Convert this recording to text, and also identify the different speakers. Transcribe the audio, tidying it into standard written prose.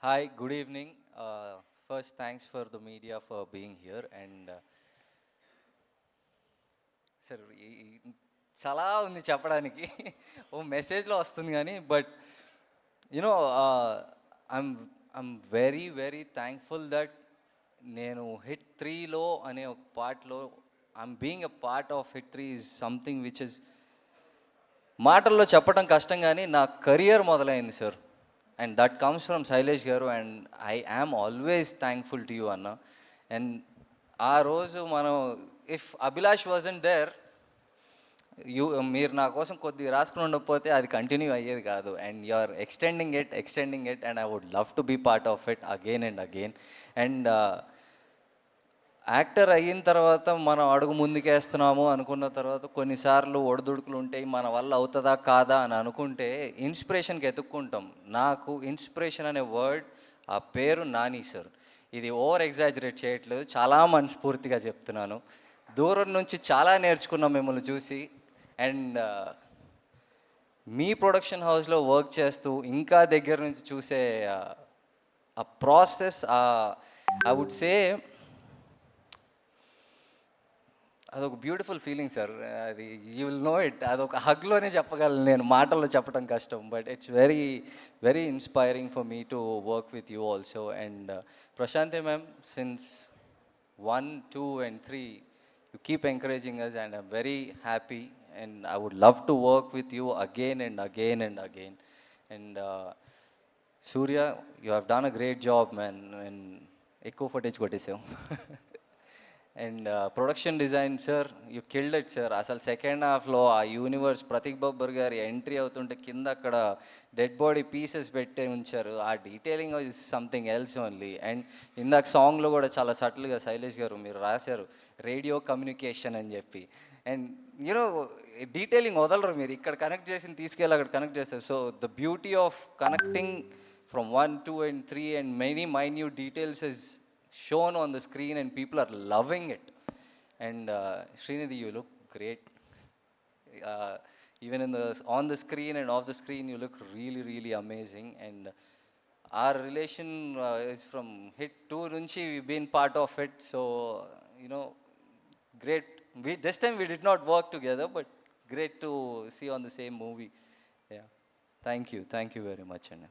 Speaker 1: Hi, good evening. First, thanks for the media for being here. And sir, చాలా ఉంది చెప్పడానికి. ఓ మెసేజ్లో వస్తుంది కానీ but you know I'm I'm very very thankful that నేను హిట్ త్రీలో అనే ఒక పార్ట్లో I'm being a part of HIT three is something which is మాటల్లో చెప్పడం కష్టం కానీ నా కెరియర్ మొదలైంది sir. And that comes from Shailesh garu and I am always thankful to you అన్న. అండ్ ఆ రోజు మనం ఇఫ్ అభిలాష్ వాజంట్ దేర్ మీరు నా కోసం కొద్దిగా రాసుకుని ఉండకపోతే అది కంటిన్యూ అయ్యేది కాదు. And you are extending it and I would love to be part of it again and again. And actor అయిన తర్వాత మనం అడుగు ముందుకేస్తున్నాము అనుకున్న తర్వాత కొన్నిసార్లు ఒడిదుడుకులు ఉంటాయి, మన వల్ల అవుతుందా కాదా అని అనుకుంటే ఇన్స్పిరేషన్కి ఎత్తుక్కుంటాం. నాకు ఇన్స్పిరేషన్ అనే వర్డ్, ఆ పేరు నాని సార్. ఇది ఓవర్ ఎగ్జాజరేట్ చేయట్లేదు, చాలా మనస్ఫూర్తిగా చెప్తున్నాను. దూరం నుంచి చాలా నేర్చుకున్నాం మిమ్మల్ని చూసి. అండ్ మీ ప్రొడక్షన్ హౌస్లో వర్క్ చేస్తూ ఇంకా దగ్గర నుంచి చూసే ఆ ప్రాసెస్, ఐ వుడ్ సే అదొక బ్యూటిఫుల్ ఫీలింగ్ సార్. అది యూ విల్ నో ఇట్. అదొక హగ్లోనే చెప్పగలను నేను, మాటల్లో చెప్పడం కష్టం. But it's very very inspiring for me to work with you also. And Prashanti ma'am, since 1, 2 and 3 you keep encouraging us and I'm very happy and I would love to work with you again and again and again. And Surya, you have done a great job man. And ఎక్కువ footage కొట్టేసావు. And production design sir, you killed it sir. అసలు second హాఫ్లో ఆ universe Prateek Babbar గారి entry అవుతుంటే కింద అక్కడ dead body pieces పెట్టి ఉంచారు. ఆ detailing is something else only. And ఇందాక సాంగ్లో కూడా చాలా సటిల్గా శైలేష్ గారు మీరు రాశారు రేడియో కమ్యూనికేషన్ అని చెప్పి. అండ్ యూనో డీటెయిలింగ్ వదలరు మీరు, ఇక్కడ కనెక్ట్ చేసి తీసుకెళ్ళి అక్కడ కనెక్ట్ చేస్తారు. So the beauty of connecting from 1, 2 and 3 and many minute details is shown on the screen and people are loving it. And Srinidhi, you look great. Even on the screen and off the screen you look really really amazing. And our relation is from hit 2 nunchi we've been part of it. So great. This time we did not work together, but great to see on the same movie. Yeah, thank you very much Anna.